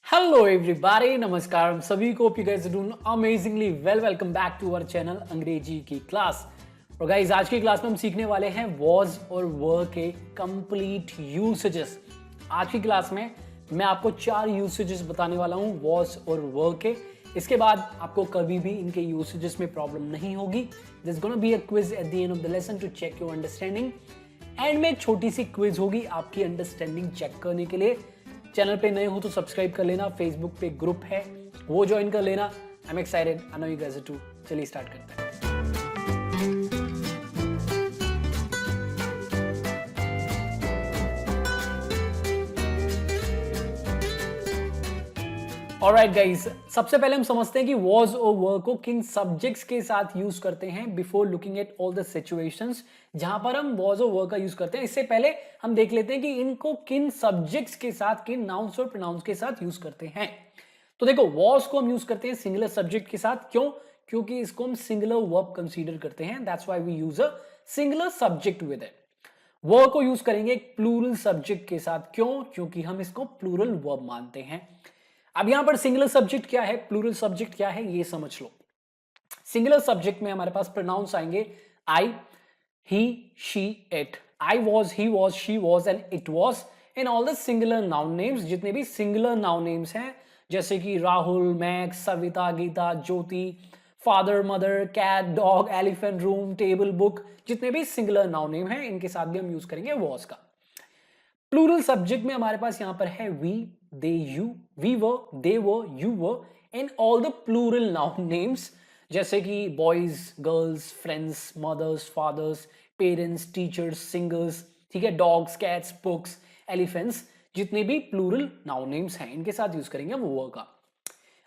Hello everybody, नमस्कार हम सभी को। You guys doing amazingly well. Welcome back to our channel Angrezi की क्लास। और गाइस आज की क्लास में हम सीखने वाले हैं वॉज और वर के कंप्लीट यूसेजेस। आज की क्लास में मैं आपको 4 यूसेजेस बताने वाला हूं वॉज और वर के। इसके बाद आपको कभी भी इनके यूसेजेस में प्रॉब्लम नहीं होगी। This is gonna be a quiz at the end of the lesson to check your understanding. End में एक छोटी सी क्विज होगी आपकी अंडरस्टैंडिंग चेक करने के लिए। चैनल पे नए हो तो सब्सक्राइब कर लेना, फेसबुक पे ग्रुप है वो ज्वाइन कर लेना। I am excited, I know you guys are too. चलिए स्टार्ट करते हैं। ऑलराइट गाइस, सबसे पहले हम समझते हैं कि वॉज और वर को किन सब्जेक्ट्स के साथ यूज करते हैं before looking at all the situations जहां पर हम वॉज और वर का यूज करते हैं। इससे पहले हम देख लेते हैं कि इनको किन सब्जेक्ट्स के साथ, किन नाउन्स और प्रोनाउंस के साथ यूज करते हैं। तो देखो, वॉज को हम यूज करते हैं सिंगुलर सब्जेक्ट के साथ। क्यों? क्योंकि इसको हम सिंगुलर वर्ब कंसीडर करते हैं। That's why we use a singular subject with it. Verb को यूज करेंगे एक प्लूरल सब्जेक्ट के साथ। क्यों? क्योंकि हम इसको प्लूरल वर्ब मानते हैं। अब यहां पर सिंगुलर सब्जेक्ट क्या है, प्लूरल सब्जेक्ट क्या है, ये समझ लो। सिंगुलर सब्जेक्ट में हमारे पास प्रोनाउंस आएंगे I, he, she, it. I was, he was, she was and it was in all the singular noun names. जितने भी सिंगुलर नाउन नेम्स हैं जैसे कि Rahul, Max, Savita, Geeta, Jyoti, father, mother, cat, dog, elephant, room, table, book, जितने भी singular noun name हैं इनके साथ भी हम यूज करेंगे वॉज का। प्लूरल सब्जेक्ट में हमारे पास यहां पर है we, they, you, we were, they were, you were in all the plural noun names जैसे कि boys, girls, friends, mothers, fathers, parents, teachers, singers, ठीक है, डॉग्स, कैट्स, बुक्स, एलिफेंट्स, जितने भी प्लूरल नाउन नेम्स हैं इनके साथ यूज करेंगे वो वर का।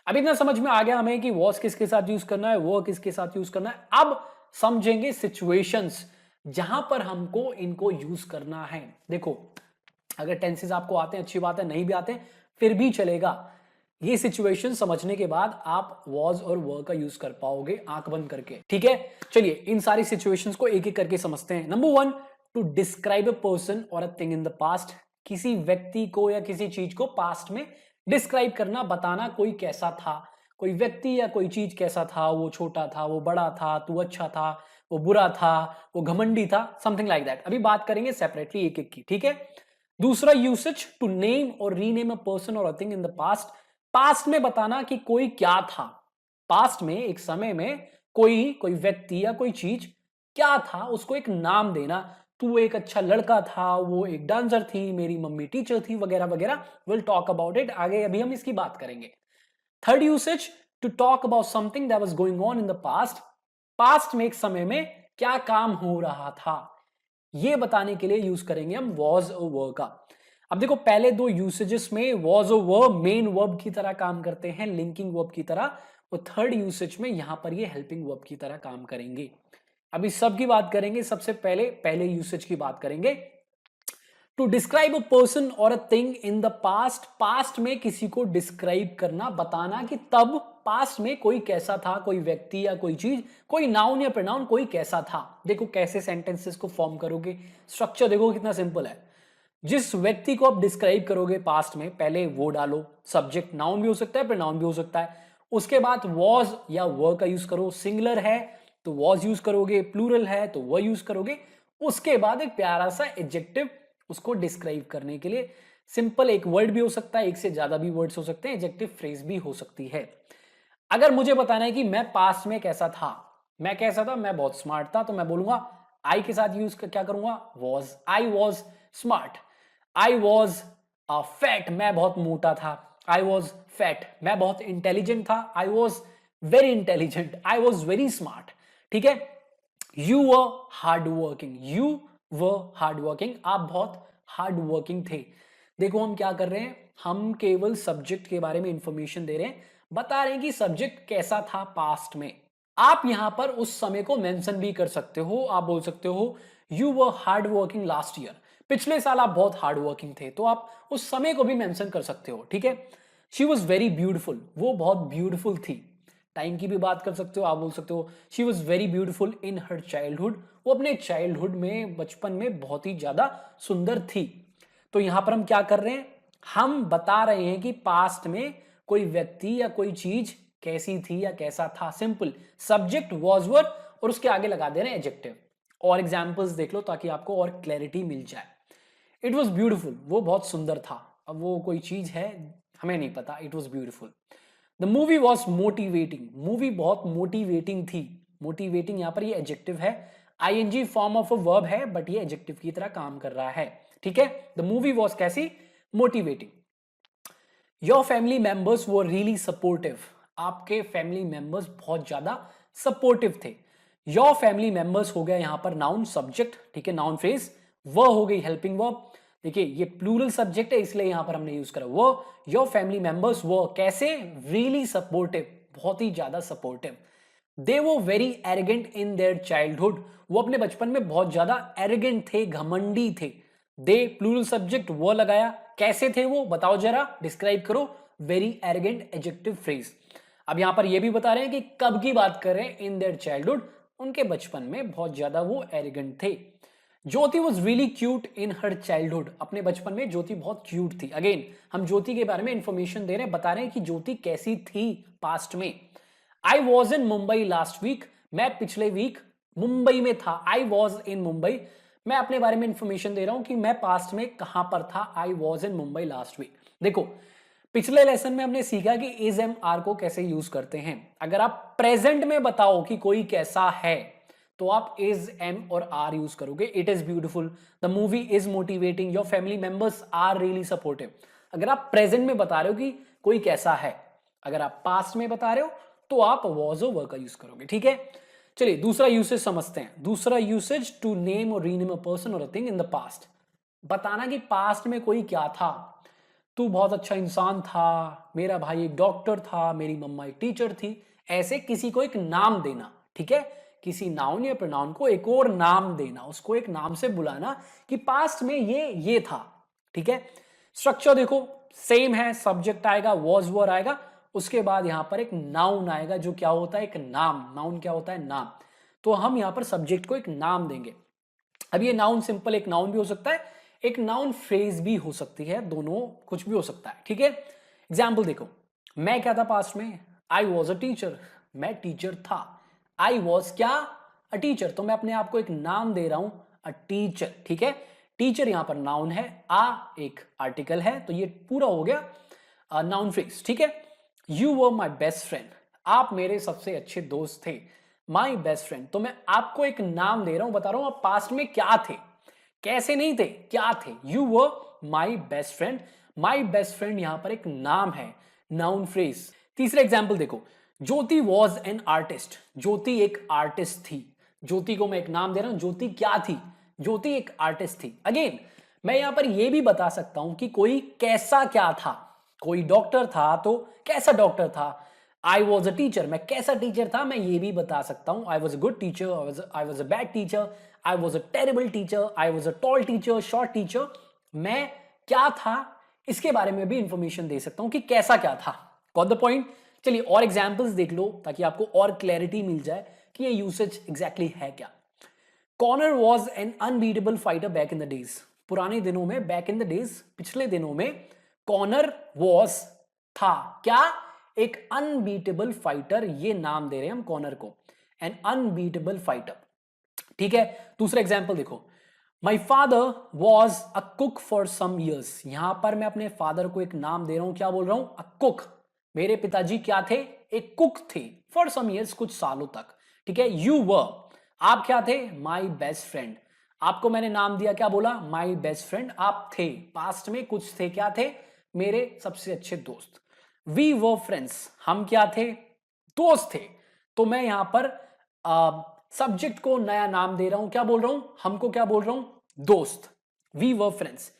अब इतना समझ में आ गया हमें कि वॉज किसके साथ यूज करना है, वो किसके साथ यूज करना है। अब समझेंगे सिचुएशंस जहां पर हमको इनको यूज करना है। देखो, अगर टेंसेस आपको आते हैं अच्छी बात है, नहीं भी आते फिर भी चलेगा। ये सिचुएशन समझने के बाद आप वॉज और वर का यूज कर पाओगे आंख बंद करके। ठीक है, चलिए इन सारी सिचुएशंस को एक एक करके समझते हैं। Number 1, to describe a person और a thing in the past. किसी व्यक्ति को या किसी चीज को पास्ट में डिस्क्राइब करना, बताना कोई कैसा था, कोई व्यक्ति या कोई चीज कैसा था, वो छोटा था, वो बड़ा था, तू अच्छा था, वो बुरा था, वो घमंडी था, समथिंग लाइक दैट। अभी बात करेंगे सेपरेटली एक एक की। ठीक है, दूसरा यूसेज, टू नेम और रीनेम अ पर्सन और a thing in the past. Past में बताना कि कोई क्या था, पास्ट में एक समय में कोई कोई व्यक्ति या कोई चीज क्या था, उसको एक नाम देना। तू एक अच्छा लड़का था, वो एक डांसर थी, मेरी मम्मी टीचर थी, वगैरह वगैरह। विल टॉक अबाउट इट आगे, अभी हम इसकी बात करेंगे। Third usage, to talk about something that was going on in the past. Past में एक समय में क्या काम हो रहा था, ये बताने के लिए यूज करेंगे हम वॉज और वर का। अब देखो, पहले दो यूसेजेस में वॉज और वर मेन वर्ब की तरह काम करते हैं, लिंकिंग वर्ब की तरह। और थर्ड यूसेज में यहां पर ये हेल्पिंग वर्ब की तरह काम करेंगे। अभी सब की बात करेंगे। सबसे पहले पहले यूसेज की बात करेंगे। टू डिस्क्राइब अ पर्सन और a thing in the past. Past में किसी को डिस्क्राइब करना, बताना कि तब पास्ट में कोई कैसा था, कोई व्यक्ति या कोई चीज, कोई नाउन या प्रोनाउन, कोई कैसा था। देखो कैसे सेंटेंसेस को फॉर्म करोगे, स्ट्रक्चर देखो कितना सिंपल है। जिस व्यक्ति को आप डिस्क्राइब करोगे पास्ट में, पहले वो डालो, सब्जेक्ट नाउन भी हो सकता है, प्रोनाउन भी हो सकता है। उसके बाद वॉज या वर का यूज करो। सिंगुलर है तो वॉज यूज करोगे, प्लूरल है तो वह यूज करोगे। उसके बाद एक प्यारा सा एडजेक्टिव उसको डिस्क्राइब करने के लिए। सिंपल एक वर्ड भी हो सकता है, एक से ज्यादा भी वर्ड्स हो सकते हैं, एडजेक्टिव फ्रेज भी हो सकती है। अगर मुझे बताना है कि मैं पास्ट में कैसा था, मैं कैसा था, मैं बहुत स्मार्ट था, तो मैं बोलूंगा आई के साथ यूज क्या करूंगा, was. I was smart. I was fat, मैं बहुत मोटा था। I was fat. मैं बहुत इंटेलिजेंट था। I was very intelligent. I was very smart. ठीक है, you were hard working. You were hard working, आप बहुत हार्ड वर्किंग थे। देखो हम क्या कर रहे हैं, हम केवल सब्जेक्ट के बारे में इंफॉर्मेशन दे रहे हैं, बता रहे हैं कि सब्जेक्ट कैसा था पास्ट में। आप यहां पर उस समय को मेंशन भी कर सकते हो। आप बोल सकते हो you were hard working last year. पिछले साल आप बहुत हार्ड वर्किंग थे, तो आप उस समय को भी मेंशन कर सकते हो। ठीक है, शी वॉज वेरी ब्यूटिफुल, वो बहुत ब्यूटिफुल थी। टाइम की भी बात कर सकते हो। आप बोल सकते हो she was very beautiful in her childhood, वो अपने चाइल्डहुड में, बचपन में बहुत ही ज्यादा सुंदर थी। तो यहां पर हम क्या कर रहे हैं, हम बता रहे हैं कि पास्ट में कोई व्यक्ति या कोई चीज कैसी थी या कैसा था। सिंपल, सब्जेक्ट वॉज वर और उसके आगे लगा दे रहे हैं एडजेक्टिव। और एग्जाम्पल्स देख लो ताकि आपको और क्लैरिटी मिल जाए। इट वॉज ब्यूटिफुल, वो बहुत सुंदर था। अब वो कोई चीज है, हमें नहीं पता। It was beautiful. The movie was motivating, movie बहुत मोटिवेटिंग थी। मोटिवेटिंग यहां पर ये एडजेक्टिव है, ING form of a verb है, बट ये एडजेक्टिव की तरह काम कर रहा है। ठीक है, द मूवी वॉज कैसी, मोटिवेटिंग। योर फैमिली मेंबर्स वो रियली सपोर्टिव, आपके फैमिली मेंबर्स बहुत ज्यादा सपोर्टिव थे। योर फैमिली मेंबर्स हो गया यहां पर नाउन सब्जेक्ट, ठीक है, नाउन फ्रेज। वह हो गई हेल्पिंग वर्ब। देखिए ये प्लूरल सब्जेक्ट है इसलिए यहां पर हमने यूज करा वो। योर फैमिली मेंबर्स वो कैसे, रियली सपोर्टिव, बहुत ही ज्यादा सपोर्टिव। दे वो very arrogant in their childhood, वो अपने बचपन में बहुत ज्यादा एरोगेंट थे, घमंडी थे। दे प्लूरल सब्जेक्ट वो लगाया, कैसे थे वो बताओ जरा, डिस्क्राइब करो। Very arrogant adjective phrase. अब यहां पर ये भी बता रहे हैं कि कब की बात कर रहे हैं, इन देयर चाइल्डहुड, उनके बचपन में बहुत ज्यादा वो एरोगेंट थे। Jyoti was really cute in her childhood, अपने बचपन में ज्योति बहुत क्यूट थी। अगेन हम ज्योति के बारे में इंफॉर्मेशन दे रहे हैं, बता रहे हैं कि ज्योति कैसी थी पास्ट में। I was in Mumbai last week, मैं पिछले वीक मुंबई में था। आई वॉज इन मुंबई, मैं अपने बारे में इंफॉर्मेशन दे रहा हूं कि मैं पास्ट में कहां पर था। I was in Mumbai last week. देखो पिछले लेसन में हमने सीखा कि इज एम आर को कैसे यूज करते हैं। अगर आप प्रेजेंट में बताओ कि कोई कैसा है तो आप इज एम और आर यूज करोगे। It is beautiful, the movie is motivating, your family members are really supportive. अगर आप प्रेजेंट में बता रहे हो कि कोई कैसा है, अगर आप पास्ट में बता रहे हो तो आप वॉज और वर का यूज करोगे। ठीक है, चलिए दूसरा यूसेज समझते हैं। दूसरा यूसेज, टू नेम और रीनेम अ पर्सन और a thing in the past, बताना कि पास्ट में कोई क्या था। तू बहुत अच्छा इंसान था, मेरा भाई एक डॉक्टर था, मेरी मम्मा एक टीचर थी। ऐसे किसी को एक नाम देना। ठीक है, किसी नाउन या प्रोनाउन को एक और नाम देना, उसको एक नाम से बुलाना कि पास्ट में ये था। ठीक है, स्ट्रक्चर देखो सेम है, सब्जेक्ट आएगा, वॉज वर आएगा, उसके बाद यहां पर एक नाउन आएगा जो क्या होता है, एक नाम। नाउन क्या होता है, नाम। तो हम यहां पर सब्जेक्ट को एक नाम देंगे। अब ये नाउन सिंपल एक नाउन भी हो सकता है, एक नाउन फ्रेज भी हो सकती है, दोनों कुछ भी हो सकता है। ठीक है, एग्जाम्पल देखो, मैं क्या था पास्ट में, आई वॉज अ टीचर, मैं टीचर था। आई वॉज क्या, अ टीचर, तो मैं अपने आप को एक नाम दे रहा हूं, अ टीचर। ठीक है, टीचर यहां पर नाउन है, आ एक आर्टिकल है, तो ये पूरा हो गया नाउन फ्रेज। ठीक है, you were my best friend, आप मेरे सबसे अच्छे दोस्त थे। माई बेस्ट फ्रेंड, तो मैं आपको एक नाम दे रहा हूं, बता रहा हूं आप पास्ट में क्या थे, कैसे नहीं थे, क्या थे। You were my best friend, my best friend यहां पर एक नाम है, नाउन फ्रेज। तीसरा एग्जाम्पल देखो, ज्योति वॉज एन आर्टिस्ट, ज्योति एक आर्टिस्ट थी। ज्योति को मैं एक नाम दे रहा हूं, ज्योति क्या थी, ज्योति एक आर्टिस्ट थी। अगेन मैं यहां पर यह भी बता सकता हूं कि कोई कैसा क्या था। कोई डॉक्टर था तो कैसा डॉक्टर था। आई वॉज अ टीचर, मैं कैसा टीचर था, मैं ये भी बता सकता हूं। I was a good teacher, I was a bad teacher, I was a terrible teacher, I was a tall teacher, short teacher. मैं क्या था इसके बारे में भी इंफॉर्मेशन दे सकता हूं कि कैसा क्या था। Got the point. चलिए और एग्जाम्पल्स देख लो ताकि आपको और क्लैरिटी मिल जाए कि ये यूसेज एग्जैक्टली है क्या। Conor was an unbeatable fighter back in the days, पुराने दिनों में, बैक इन द डेज पिछले दिनों में, कॉनर वॉज था क्या, एक अनबीटेबल फाइटर, ये नाम दे रहे हैं हम कॉनर को, एन अनबीटेबल फाइटर। ठीक है, दूसरा एग्जाम्पल देखो, my father was a cook for some years, यहां पर मैं अपने फादर को एक नाम दे रहा हूं, क्या बोल रहा हूं, अ कुक। मेरे पिताजी क्या थे, एक कुक थे, फॉर सम ईयर्स, कुछ सालों तक। ठीक है, यू वर, आप क्या थे, माई बेस्ट फ्रेंड, आपको मैंने नाम दिया, क्या बोला, माई बेस्ट फ्रेंड, आप थे, पास्ट में कुछ थे, क्या थे, मेरे सबसे अच्छे दोस्त। वी वर फ्रेंड्स, हम क्या थे, दोस्त थे। तो मैं यहां पर सब्जेक्ट को नया नाम दे रहा हूं, क्या बोल रहा हूं, हमको क्या बोल रहा हूं, दोस्त। We were friends.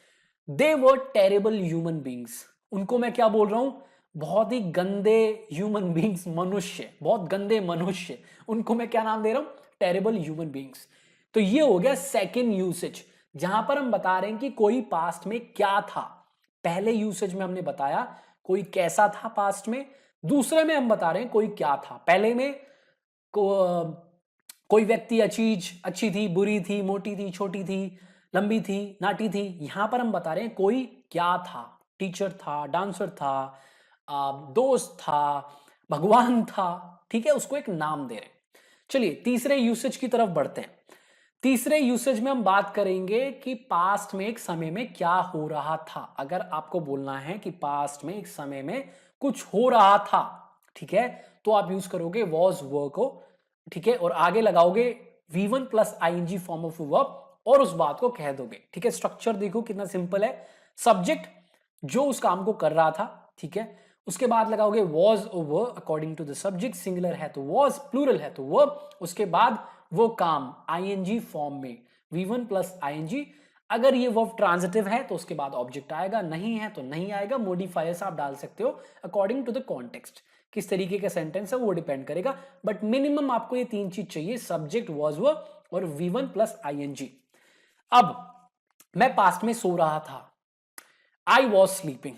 They were terrible human beings, उनको मैं क्या बोल रहा हूं, बहुत ही गंदे ह्यूमन बींग्स, मनुष्य, बहुत गंदे मनुष्य, उनको मैं क्या नाम दे रहा हूं, टेरेबल ह्यूमन बींग्स। तो ये हो गया सेकेंड यूसेज, जहां पर हम बता रहे हैं कि कोई पास्ट में क्या था। पहले यूसेज में हमने बताया कोई कैसा था पास्ट में, दूसरे में हम बता रहे हैं कोई क्या था। पहले में कोई व्यक्ति या चीज अच्छी थी, बुरी थी, मोटी थी, छोटी थी, लंबी थी, नाटी थी। यहां पर हम बता रहे हैं कोई क्या था। टीचर था, डांसर था, दोस्त था, भगवान था, ठीक है, उसको एक नाम दे रहे हैं। चलिए तीसरे यूसेज की तरफ बढ़ते हैं। तीसरे यूसेज में हम बात करेंगे कि पास्ट में एक समय में क्या हो रहा था। अगर आपको बोलना है कि पास्ट में एक समय में कुछ हो रहा था, ठीक है, तो आप यूज करोगे वॉज वर को, ठीक है, और आगे लगाओगे V1 plus ING form of verb और उस बात को कह दोगे, ठीक है। स्ट्रक्चर देखो कितना सिंपल है। सब्जेक्ट जो उस काम को कर रहा था, ठीक है, उसके बाद लगाओगे was were according to the subject, singular है तो वॉज, प्लूरल है तो वर्ब, उसके बाद वो काम आईएनजी फॉर्म में V1 प्लस आईएनजी। अगर ये वर्ब ट्रांजिटिव है तो उसके बाद ऑब्जेक्ट आएगा, नहीं है तो नहीं आएगा। मॉडिफायर्स आप डाल सकते हो अकॉर्डिंग टू द कॉन्टेक्स्ट, किस तरीके का सेंटेंस है वो डिपेंड करेगा, बट मिनिमम आपको ये तीन चीज चाहिए, सब्जेक्ट वॉज वर और V1 प्लस आईएनजी। अब मैं पास्ट में सो रहा था, I was sleeping,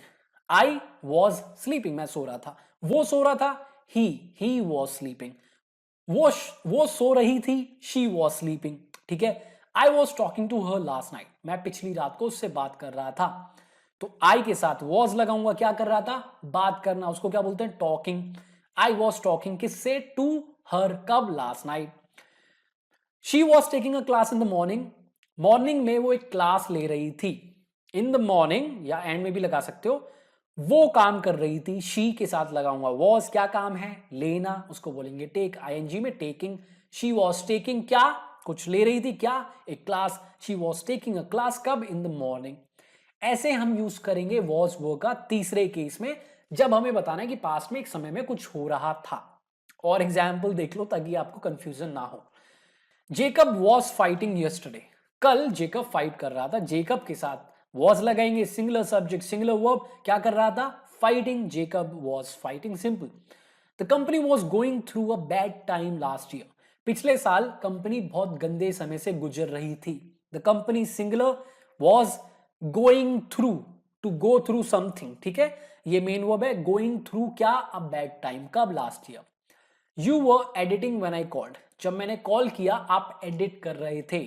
I was sleeping, मैं सो रहा था। वो सो रहा था, ही वॉज स्लीपिंग। वो सो रही थी, शी वॉज स्लीपिंग, ठीक है। I was talking to her last night, मैं पिछली रात को उससे बात कर रहा था। तो आई के साथ वॉज लगाऊंगा, क्या कर रहा था, बात करना, उसको क्या बोलते हैं, टॉकिंग। आई वॉज टॉकिंग किससे, टू हर, कब, last night. She was taking a class in the morning, morning में वो एक क्लास ले रही थी। इन द मॉर्निंग या एंड में भी लगा सकते हो, वो काम कर रही थी, शी के साथ लगाऊंगा वॉज, क्या काम है, लेना, उसको बोलेंगे टेक, आईएनजी में टेकिंग। शी वॉज टेकिंग क्या, कुछ ले रही थी, क्या, एक class. She was taking a class, कब, इन द मॉर्निंग। ऐसे हम यूज करेंगे वॉज वो का तीसरे केस में, जब हमें बताना है कि पास्ट में एक समय में कुछ हो रहा था। और एग्जाम्पल देख लो ताकि आपको कंफ्यूजन ना हो। जेकब वॉज फाइटिंग यस्टरडे, कल जेकब फाइट कर रहा था, जेकब के साथ वॉज लगाएंगे, सिंगुलर सब्जेक्ट सिंगुलर वर्ब, क्या कर रहा था, fighting, Jacob was fighting, simple. The company was going through a bad time last year, पिछले साल कंपनी बहुत गंदे समय से गुजर रही थी। The company singular, was going through, to go through something, ठीक है, ये मेन वर्ब है। गोइंग थ्रू क्या, अ बैड टाइम, कब, last year. You were editing when I called, जब मैंने कॉल किया आप एडिट कर रहे थे,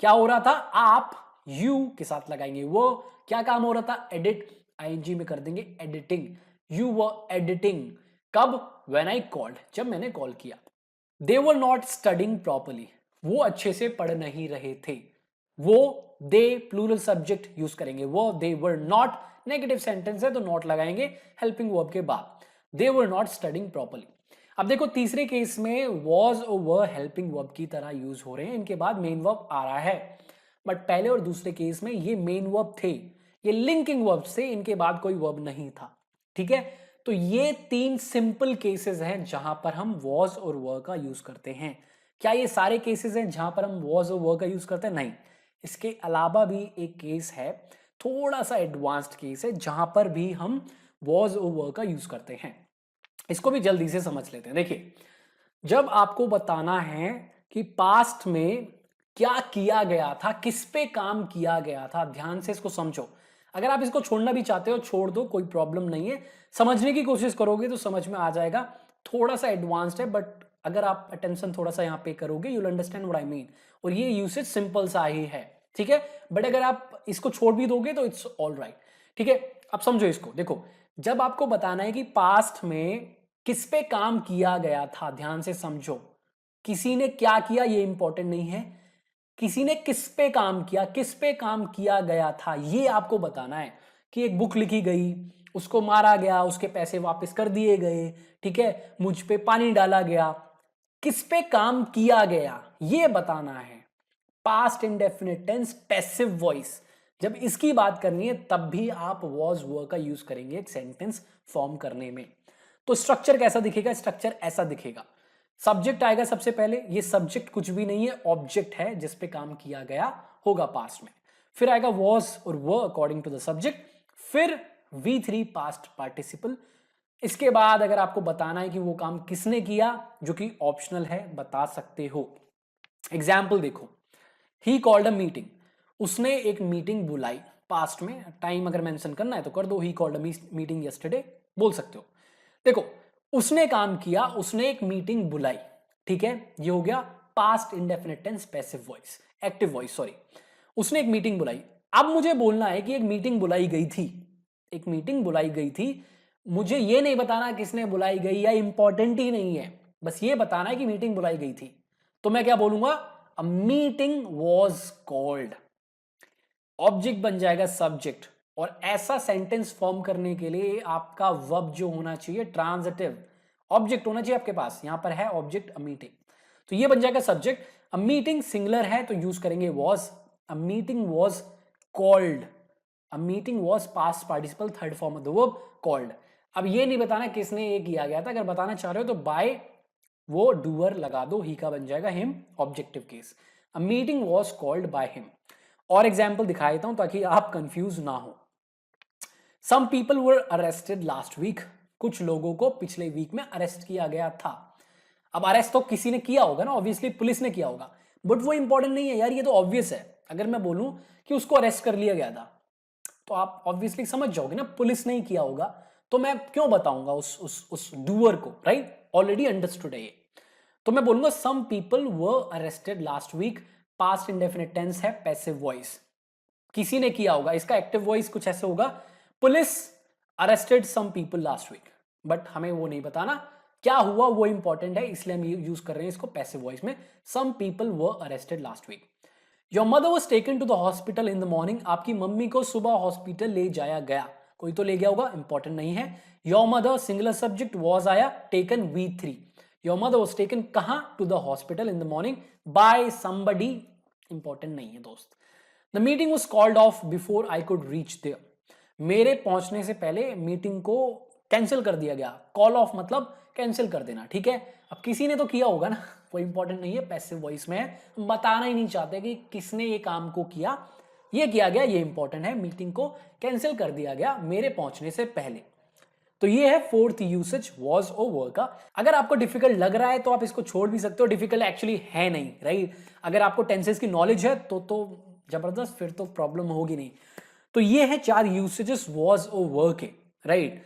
क्या हो रहा था, आप, यू के साथ लगाएंगे वो, क्या काम हो रहा था, एडिट, आईएनजी में कर देंगे एडिटिंग। यू वर एडिटिंग, कब, व्हेन आई कॉल्ड, जब मैंने कॉल किया। दे वर नॉट स्टडिंग प्रॉपरली, वो अच्छे से पढ़ नहीं रहे थे। वो, दे, प्लूरल सब्जेक्ट यूज करेंगे, वो, दे वर नॉट, नेगेटिव सेंटेंस है तो नॉट लगाएंगे हेल्पिंग वर्ब के बाद। दे वर नॉट स्टडिंग प्रॉपरली। अब देखो तीसरे केस में वॉज और वर हेल्पिंग वर्ब की तरह यूज हो रहे हैं, इनके बाद मेन वर्ब आ रहा है। बट पहले और दूसरे केस में ये मेन वर्ब थे, ये लिंकिंग वर्ब से, इनके बाद कोई वर्ब नहीं था, ठीक है। तो ये तीन सिंपल केसेस हैं जहां पर हम वॉज और वर का यूज करते हैं। क्या ये सारे केसेस हैं जहां पर हम वॉज और वर का यूज करते हैं, नहीं। इसके अलावा भी एक केस है, थोड़ा सा एडवांस्ड केस है, जहां पर भी हम वॉज और वर का यूज करते हैं। इसको भी जल्दी से समझ लेते हैं। देखिए, जब आपको बताना है कि पास्ट में क्या किया गया था, किस पे काम किया गया था, ध्यान से इसको समझो। अगर आप इसको छोड़ना भी चाहते हो छोड़ दो, कोई प्रॉब्लम नहीं है, समझने की कोशिश करोगे तो समझ में आ जाएगा। थोड़ा सा एडवांस्ड है, बट अगर आप अटेंशन थोड़ा सा यहाँ पे करोगे you will understand what I mean. और ये यूसेज सिंपल सा ही है, ठीक है, बट अगर आप इसको छोड़ भी दोगे तो इट्स ऑल राइट, ठीक है। अब समझो इसको, देखो, जब आपको बताना है कि पास्ट में किस पे काम किया गया था, ध्यान से समझो। किसी ने क्या किया ये इंपॉर्टेंट नहीं है, किसी ने किस पे काम किया, किस पे काम किया गया था ये आपको बताना है। कि एक बुक लिखी गई, उसको मारा गया, उसके पैसे वापस कर दिए गए, ठीक है, मुझ पे पानी डाला गया, किस पे काम किया गया ये बताना है। Past indefinite tense, passive voice, जब इसकी बात करनी है तब भी आप वॉज वर का यूज करेंगे एक सेंटेंस फॉर्म करने में। तो स्ट्रक्चर कैसा दिखेगा, स्ट्रक्चर ऐसा दिखेगा। सब्जेक्ट आएगा सबसे पहले, ये सब्जेक्ट कुछ भी नहीं है, ऑब्जेक्ट है जिस पे काम किया गया होगा पास्ट में। फिर आएगा वॉज और वर अकॉर्डिंग टू द सब्जेक्ट, फिर V3 पास्ट पार्टिसिपल। इसके बाद अगर आपको बताना है कि वो काम किसने किया, जो कि ऑप्शनल है, बता सकते हो। एग्जाम्पल देखो, ही कॉल्ड अ मीटिंग, उसने एक मीटिंग बुलाई, पास्ट में टाइम अगर मेंशन करना है तो कर दो, he called a meeting yesterday बोल सकते हो। देखो, उसने काम किया, उसने एक मीटिंग बुलाई, ठीक है, ये हो गया past indefinite tense passive voice, active voice sorry. उसने एक मीटिंग बुलाई। अब मुझे बोलना है कि एक मीटिंग बुलाई गई थी, एक मीटिंग बुलाई गई थी, मुझे ये नहीं बताना किसने बुलाई गई या इंपॉर्टेंट ही नहीं है, बस ये बताना है कि मीटिंग बुलाई गई थी, तो मैं क्या बोलूंगा, अ मीटिंग वॉज कॉल्ड। ऑब्जेक्ट बन जाएगा सब्जेक्ट, और ऐसा सेंटेंस फॉर्म करने के लिए आपका वर्ब जो होना चाहिए ट्रांजिटिव ऑब्जेक्ट होना चाहिए आपके पास। यहां पर है ऑब्जेक्ट अ मीटिंग, तो ये बन जाएगा सब्जेक्ट। अ मीटिंग सिंगुलर है तो यूज करेंगे was. A meeting was called, a meeting was past participle third form of the verb called. अब ये नहीं बताना किसने ये किया गया था, अगर बताना चाह रहे हो तो बाय वो डूअर लगा दो, ही का बन जाएगा him objective case. A meeting was called by him. और एग्जाम्पल दिखा देता हूं ताकि आप कंफ्यूज ना हो। Some people were arrested last week, कुछ लोगों को पिछले वीक में अरेस्ट किया गया था। अब अरेस्ट तो किसी ने किया होगा ना, ऑब्वियसली पुलिस ने किया होगा, बट वो इंपॉर्टेंट नहीं है यार, ये तो ऑब्वियस है। अगर मैं बोलूं कि उसको अरेस्ट कर लिया गया था तो आप ऑब्वियसली समझ जाओगे ना, पुलिस ने ही किया होगा, तो मैं क्यों बताऊंगा उस डूअर को, राइट? ऑलरेडी अंडरस्टूड है ये। तो मैं बोलूंगा some people were arrested last week, past indefinite tense है, पैसिव वॉइस, किसी ने किया होगा। इसका एक्टिव वॉइस कुछ ऐसे होगा, police arrested some people last week, but हमें वो नहीं बताना क्या हुआ, वो इंपॉर्टेंट है, इसलिए हम यूज कर रहे हैं इसको पैसिव वॉइस में। Some people were arrested last week. Your mother was taken to the hospital in the morning, आपकी मम्मी को सुबह हॉस्पिटल ले जाया गया, कोई तो ले गया होगा, इंपॉर्टेंट नहीं है। Your mother singular subject was आया, taken V3। Your mother was taken कहां, to the hospital in the morning by somebody, important नहीं है दोस्त। The meeting was called off before I could reach there, मेरे पहुंचने से पहले मीटिंग को कैंसिल कर दिया गया। कॉल ऑफ मतलब कैंसिल कर देना, ठीक है। अब किसी ने तो किया होगा ना, वो इंपॉर्टेंट नहीं है, पैसिव वॉइस में है, बताना ही नहीं चाहते कि किसने ये काम को किया, ये किया गया, ये इंपॉर्टेंट है। मीटिंग को कैंसिल कर दिया गया मेरे पहुंचने से पहले। तो ये है फोर्थ यूसेज वॉज और वर का। अगर आपको डिफिकल्ट लग रहा है तो आप इसको छोड़ भी सकते हो, डिफिकल्ट एक्चुअली है नहीं, राइट? अगर आपको टेंसेस की नॉलेज है तो जबरदस्त, फिर तो प्रॉब्लम होगी नहीं। तो ये है 4 यूसेजेस वॉज और वर के, राइट?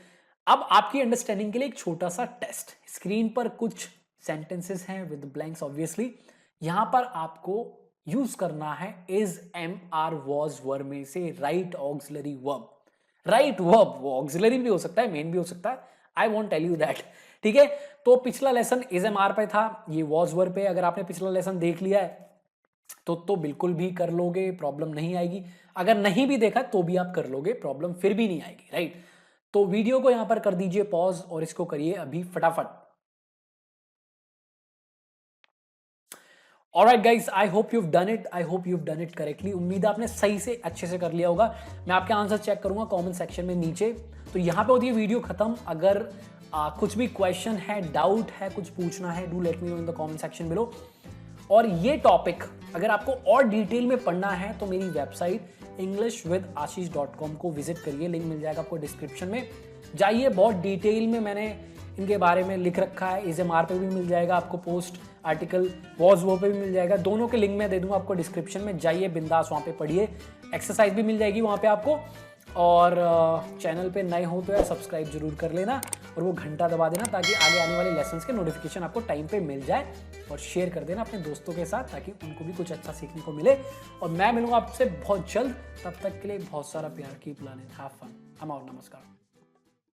अब आपकी अंडरस्टैंडिंग के लिए एक छोटा सा टेस्ट, स्क्रीन पर कुछ सेंटेंसेस हैं विद ब्लैंक्स ऑब्वियसली, यहां पर आपको यूज करना है is, am, are, was, were में से right auxiliary verb. Right verb, वो ऑक्सिलरी भी हो सकता है, मेन भी हो सकता है, I won't tell you that, ठीक है। तो पिछला लेसन इज एम आर पे था, ये वॉज वर पे। अगर आपने पिछला लेसन देख लिया है तो बिल्कुल भी कर लोगे, प्रॉब्लम नहीं आएगी। अगर नहीं भी देखा तो भी आप कर लोगे, प्रॉब्लम फिर भी नहीं आएगी, राइट? तो वीडियो को यहां पर कर दीजिए पॉज और इसको करिए अभी फटाफट। Alright guys, I hope you've done it, I hope you've done it correctly. उम्मीद है आपने सही से अच्छे से कर लिया होगा। मैं आपके आंसर चेक करूंगा कमेंट सेक्शन में नीचे। तो यहां पे होती है वीडियो खत्म। अगर कुछ भी क्वेश्चन है, डाउट है, कुछ पूछना है, do let me know in the comment section below. और ये टॉपिक अगर आपको और डिटेल में पढ़ना है तो मेरी वेबसाइट englishwithashish.com को विजिट करिए, लिंक मिल जाएगा आपको डिस्क्रिप्शन में, जाइए। बहुत डिटेल में मैंने इनके बारे में लिख रखा है, इज़एमआर पे भी मिल जाएगा आपको पोस्ट, आर्टिकल वॉज वो पे भी मिल जाएगा, दोनों के लिंक मैं दे दूंगा आपको डिस्क्रिप्शन में, जाइए बिंदास वहाँ पे पढ़िए। एक्सरसाइज भी मिल जाएगी वहाँ पे आपको। और चैनल पे नए हो तो यार सब्सक्राइब जरूर कर लेना और वो घंटा दबा देना ताकि आगे आने वाले लेसन्स के नोटिफिकेशन आपको टाइम पे मिल जाए। और शेयर कर देना अपने दोस्तों के साथ ताकि उनको भी कुछ अच्छा सीखने को मिले। और मैं मिलूंगा आपसे बहुत जल्द, तब तक के लिए बहुत सारा प्यार, keep learning, have fun, I am out, नमस्कार।